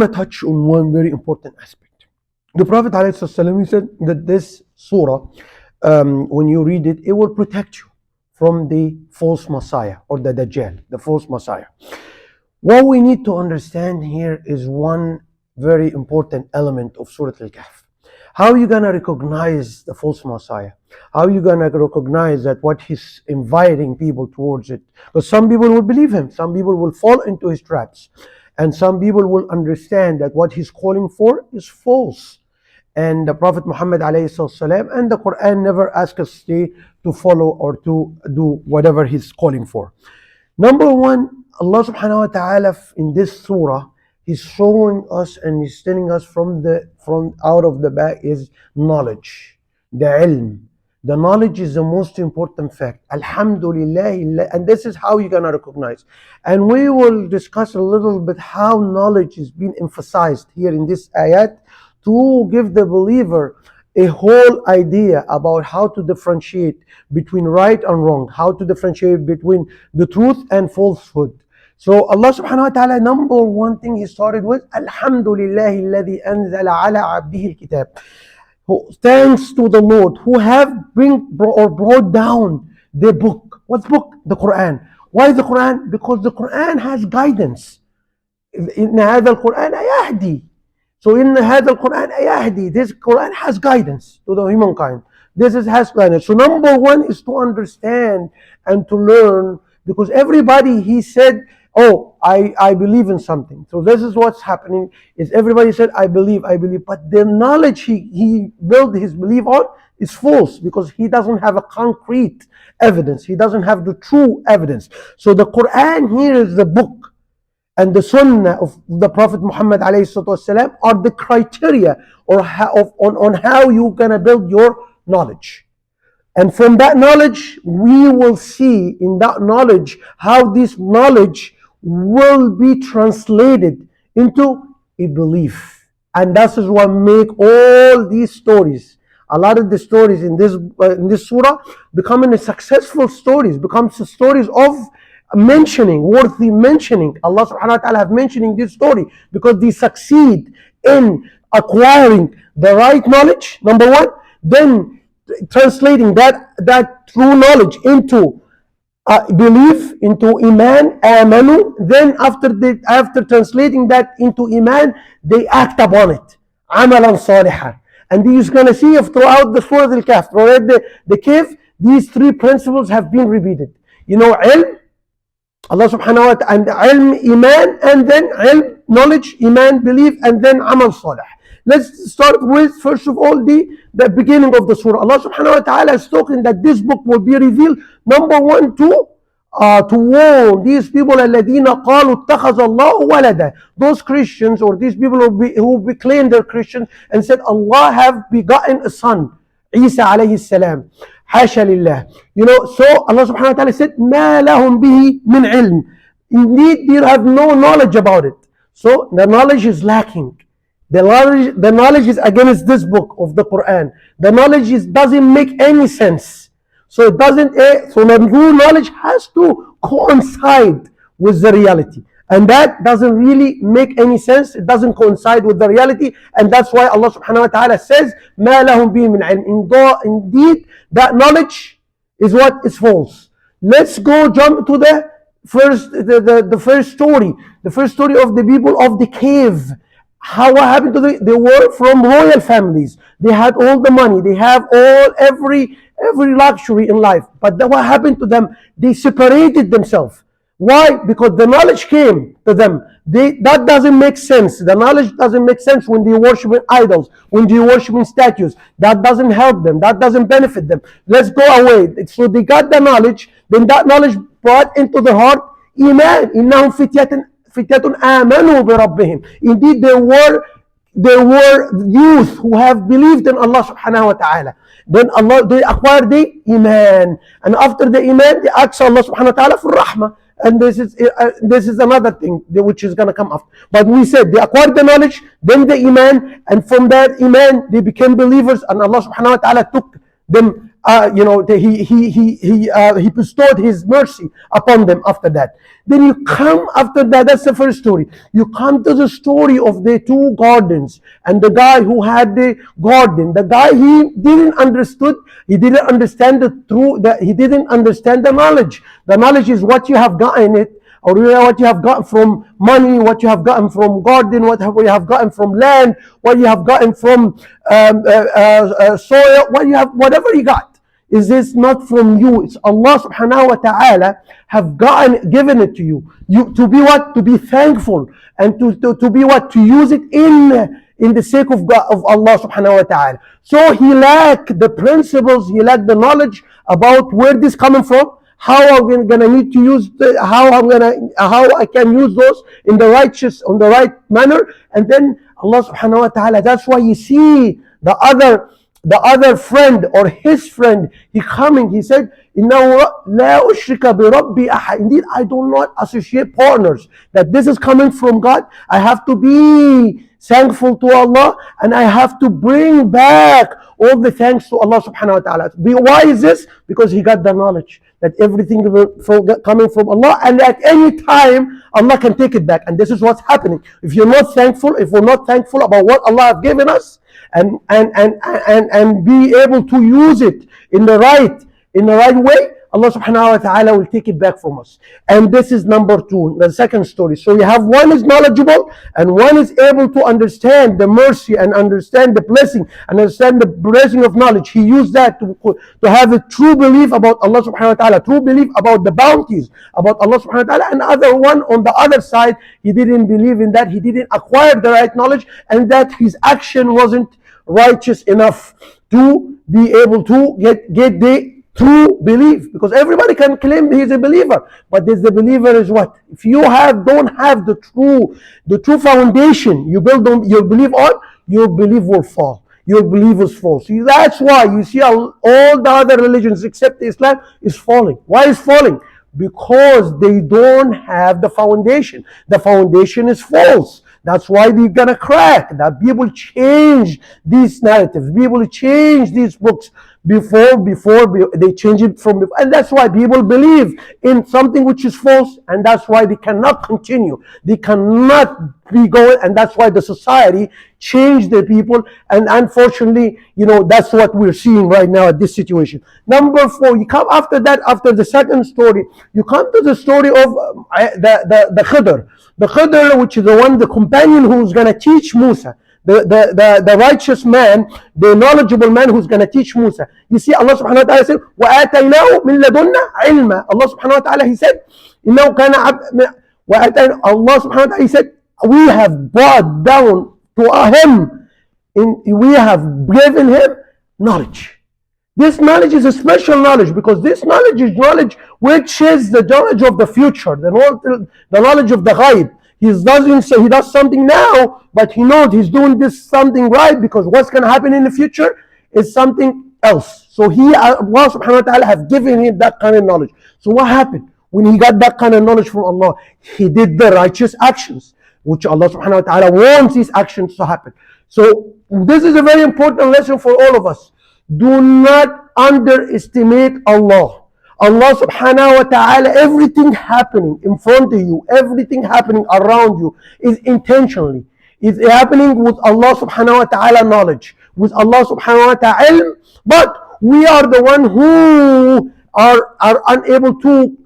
want to touch on one very important aspect. The Prophet ﷺ, he said that this surah, when you read it, it will protect you from the false Messiah or the Dajjal, the false Messiah. What we need to understand here is one very important element of Surah Al-Kahf. How are you going to recognize the false Messiah? How are you going to recognize that what he's inviting people towards it? Because some people will believe him, some people will fall into his traps, and some people will understand that what he's calling for is false. And the Prophet Muhammad ﷺ and the Quran never ask us to follow or to do whatever he's calling for. Number one, Allah subhanahu wa ta'ala in this surah, he's showing us and he's telling us from out of the back is knowledge, the ilm. The knowledge is the most important fact. Alhamdulillah, and this is how you're gonna recognize. And we will discuss a little bit how knowledge is being emphasized here in this ayat to give the believer a whole idea about how to differentiate between right and wrong, how to differentiate between the truth and falsehood. So Allah subhanahu wa ta'ala, number one thing he started with, Alhamdulillahi alladhi anzala ala abdihi al-kitab. Thanks to the Lord who have brought down the book. What book? The Quran. Why the Quran? Because the Quran has guidance. In هذا القرآن يهدي. So in هذا القرآن يهدي. This Quran has guidance to the humankind. Has guidance. So number one is to understand and to learn, because everybody, he said, oh, I believe in something. So this is what's happening, is everybody said, I believe. But the knowledge he built his belief on is false, because he doesn't have a concrete evidence. He doesn't have the true evidence. So the Quran here is the book, and the Sunnah of the Prophet Muhammad ﷺ are the criteria on how you're going to build your knowledge. And from that knowledge, we will see in that knowledge how this knowledge will be translated into a belief. And that is what make all these stories, a lot of the stories in this surah, becoming a successful stories, becomes stories of mentioning, worthy mentioning. Allah subhanahu wa ta'ala have mentioning this story because they succeed in acquiring the right knowledge, number one, then translating that true knowledge into belief, into iman, amanu. Then after translating that into iman, they act upon it, amalan salihah. And you're going to see throughout the Surah Al-Kahf, throughout the cave, these three principles have been repeated. You know, ilm, Allah subhanahu wa ta'ala, and ilm, iman, and then ilm, knowledge, iman, belief, and then amal salih. Let's start with, first of all, the beginning of the surah. Allah subhanahu wa ta'ala is talking that this book will be revealed, number one, to warn these people, الَّذِينَ قَالُوا اتَّخَذَ اللَّهُ وَلَدًا. Those Christians, or these people who claim they're Christians and said Allah have begotten a son, Isa alayhi salam. Hasha lillah. You know, so Allah subhanahu wa ta'ala said, مَا لَهُمْ بِهِ مِنْ عِلْمٍ. Indeed, they have no knowledge about it. So the knowledge is lacking. The knowledge is against this book of the Quran. The knowledge doesn't make any sense. So it doesn't. So the true knowledge has to coincide with the reality, and that doesn't really make any sense. It doesn't coincide with the reality, and that's why Allah Subhanahu wa Taala says, "Ma lahum bi min ilm." Indeed, that knowledge is what is false. Let's jump to the first story. The first story of the people of the cave. What happened to they were from royal families. They had all the money. They have every luxury in life. But then what happened to them? They separated themselves. Why? Because the knowledge came to them. That doesn't make sense. The knowledge doesn't make sense when they worship idols, when they worship statues. That doesn't help them. That doesn't benefit them. Let's go away. So they got the knowledge. Then that knowledge brought into the heart iman. إِنَّهُمْ فِتْيَةٌ آمَنُوا بِرَبِّهِمْ. Indeed, there were youth who have believed in Allah subhanahu wa ta'ala. Then they acquired the iman. And after the iman, they asked Allah subhanahu wa ta'ala for rahmah. And this is another thing which is going to come after. But we said they acquired the knowledge, then the iman, and from that iman they became believers, and Allah subhanahu wa ta'ala took them he bestowed his mercy upon them after that. Then you come after that. That's the first story. You come to the story of the two gardens and the guy who had the garden. The guy, he didn't understood. He didn't understand the truth. He didn't understand the knowledge. The knowledge is what you have gotten it, or what you have gotten from money, what you have gotten from garden, what you have gotten from land, what you have gotten from soil, whatever you got. Is this not from you? It's Allah subhanahu wa ta'ala have given it to you. You to be what? To be thankful, and to be what? To use it in the sake of God, of Allah subhanahu wa ta'ala. So he lacked the principles, he lacked the knowledge about where this coming from, how I'm gonna need to use how I can use those in the righteous, on the right manner. And then Allah subhanahu wa ta'ala, that's why you see the other friend or his friend, he coming, he said, indeed I do not associate partners. That this is coming from God. I have to be thankful to Allah, and I have to bring back all the thanks to Allah subhanahu wa ta'ala. Why is this? Because he got the knowledge that everything coming from Allah, and at any time Allah can take it back. And this is what's happening. If you're not thankful, if we're not thankful about what Allah has given us, and be able to use it in the right way, Allah subhanahu wa ta'ala will take it back from us. And this is number two, the second story. So you have one is knowledgeable, and one is able to understand the mercy and understand the blessing, understand the blessing of knowledge. He used that to have a true belief about Allah subhanahu wa ta'ala, true belief about the bounties, about Allah subhanahu wa ta'ala. And other one on the other side, he didn't believe in that, he didn't acquire the right knowledge, and that his action wasn't righteous enough to be able to get the true belief. Because everybody can claim he's a believer, but the believer is what? If you don't have the true foundation you build your belief on, your belief will fall. Your belief is false. See, that's why you see all the other religions except Islam is falling. Why is falling? Because they don't have the foundation. The foundation is false. That's why they're gonna crack. That people change these narratives. People change these books before they change it from before. And that's why people believe in something which is false, and that's why they cannot continue. They cannot be going, and that's why the society changed the people. And unfortunately, that's what we're seeing right now at this situation. Number four, you come after that, after the second story, you come to the story of the Khidr. The Khidr, which is the companion who's going to teach Musa. The righteous man, the knowledgeable man who's going to teach Musa. You see, Allah subhanahu wa ta'ala said, وَآتَيْنَاهُ مِنْ لَدُنَّا عِلْمًا. Allah subhanahu wa ta'ala, he said, Allah subhanahu wa ta'ala, he said, we have brought down to him, we have given him knowledge. This knowledge is a special knowledge, because this knowledge is knowledge which is the knowledge of the future, the knowledge of the ghaib. He doesn't say he does something now, but he knows he's doing this something right, because what's going to happen in the future is something else. So Allah subhanahu wa ta'ala have given him that kind of knowledge. So what happened? When he got that kind of knowledge from Allah, he did the righteous actions, which Allah subhanahu wa ta'ala wants these actions to happen. So this is a very important lesson for all of us. Do not underestimate Allah. Allah subhanahu wa ta'ala, everything happening in front of you, everything happening around you is intentionally. It's happening with Allah subhanahu wa ta'ala knowledge, with Allah subhanahu wa ta'ala, but we are the one who are unable to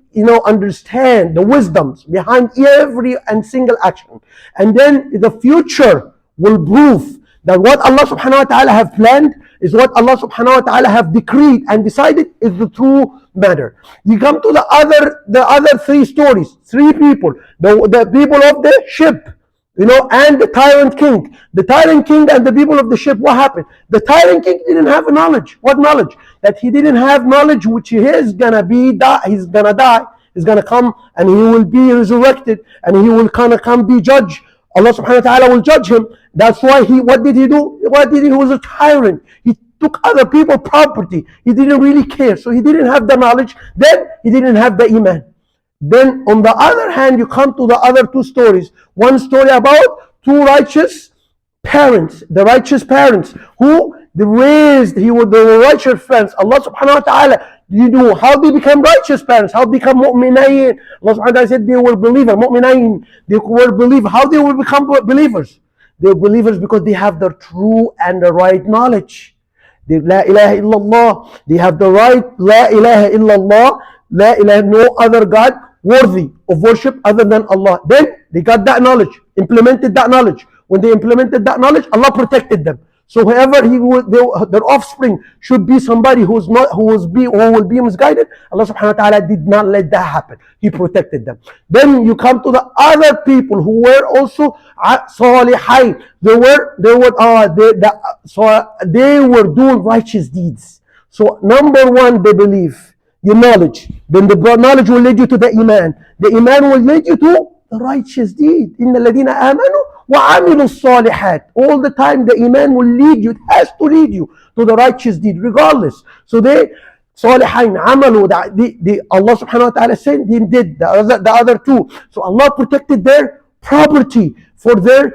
understand the wisdoms behind every and single action. And then the future will prove that what Allah subhanahu wa ta'ala have planned is what Allah subhanahu wa ta'ala have decreed and decided is the true matter. You come to the other three stories, three people, the people of the ship, and the tyrant king. The tyrant king and the people of the ship, what happened? The tyrant king didn't have knowledge. What knowledge? That he didn't have knowledge which he is gonna die, he's gonna come and he will be resurrected, and he will come be judge. Allah subhanahu wa ta'ala will judge him. That's why what did he do? He was a tyrant. He took other people's property. He didn't really care. So he didn't have the knowledge. Then he didn't have the iman. Then on the other hand, you come to the other two stories. One story about two righteous parents, the righteous parents who they were righteous parents. Allah subhanahu wa ta'ala, you know how they became righteous parents, how they become mu'minayin. Allah subhanahu wa ta'ala said they were believers, mu'minayin, they were believers. How they will become believers? They were believers because they have the true and the right knowledge. They La ilaha illallah, they have the right La ilaha illallah, La ilaha, no other God worthy of worship other than Allah. Then they got that knowledge, implemented that knowledge. When they implemented that knowledge, Allah protected them. So whoever their offspring should be somebody who will be misguided, Allah subhanahu wa ta'ala did not let that happen. He protected them. Then you come to the other people who were also salihin. They were doing righteous deeds. So number one, they believe, your knowledge. Then the knowledge will lead you to the iman. The iman will lead you to the righteous deed. Inna alladhina amanu وَعَمِلُوا الصَّالِحَاتِ. All the time the iman will lead you, it has to lead you to the righteous deed regardless. So they صالحين عملوا, Allah subhanahu wa ta'ala said they did the other two. So Allah protected their property for their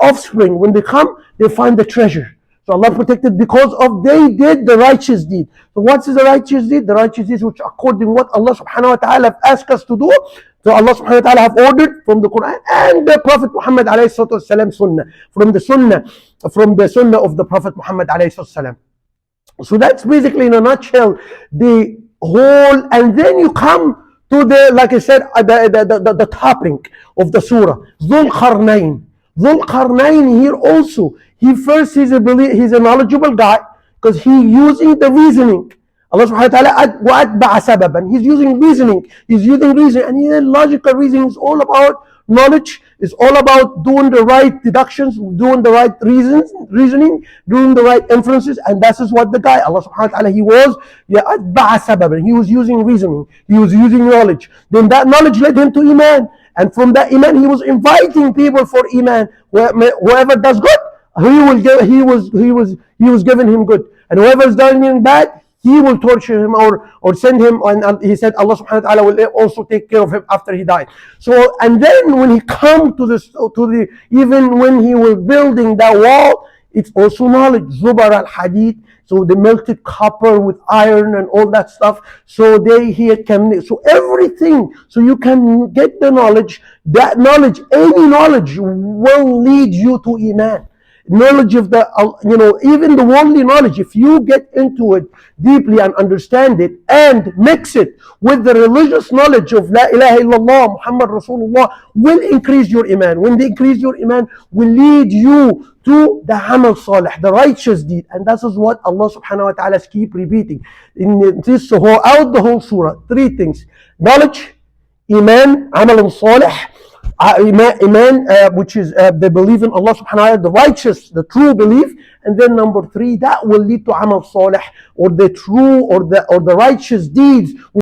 offspring. When they come, they find the treasure. So Allah protected because of they did the righteous deed. So what is the righteous deed? The righteous deed which according to what Allah subhanahu wa ta'ala asked us to do. So Allah subhanahu wa ta'ala have ordered from the Quran and the Prophet Muhammad alayhi salatu wasalam sunnah. From the sunnah of the Prophet Muhammad alayhi salatu wasalam. So that's basically in a nutshell the whole, and then you come to the, like I said, the topic of the surah, Dhul Qarnayn. Dhul Qarnayn here also, he's a knowledgeable guy because he using the reasoning. Allah subhanahu wa ta'ala وَأَتْبَعَ سَبَبًا. He's using reasoning. And here logical reasoning is all about knowledge. It's all about doing the right deductions, doing the right reasoning, doing the right inferences. And that is what the guy, Allah subhanahu wa ta'ala, he was أَتْبَعَ سَبَبًا. He was using reasoning. He was using knowledge. Then that knowledge led him to iman. And from that iman, he was inviting people for iman. Whoever does good, he was giving him good. And whoever is doing bad, he will torture him or send him, and he said Allah subhanahu wa ta'ala will also take care of him after he died. So, and then when he come even when he was building that wall, it's also knowledge. Zubar al-hadid, so they melted copper with iron and all that stuff. So so everything, so you can get the knowledge. That knowledge, any knowledge will lead you to iman. Knowledge of even the worldly knowledge, if you get into it deeply and understand it and mix it with the religious knowledge of La ilaha illallah Muhammad Rasulullah, will increase your iman. When they increase your iman, will lead you to the amal salih, the righteous deed. And that is what Allah subhanahu wa ta'ala keep repeating in this throughout the whole surah. Three things: knowledge, iman, amal salih. Iman, which is the belief in Allah subhanahu wa ta'ala, the righteous, the true belief. And then number three, that will lead to amal salih, or the true or the righteous deeds.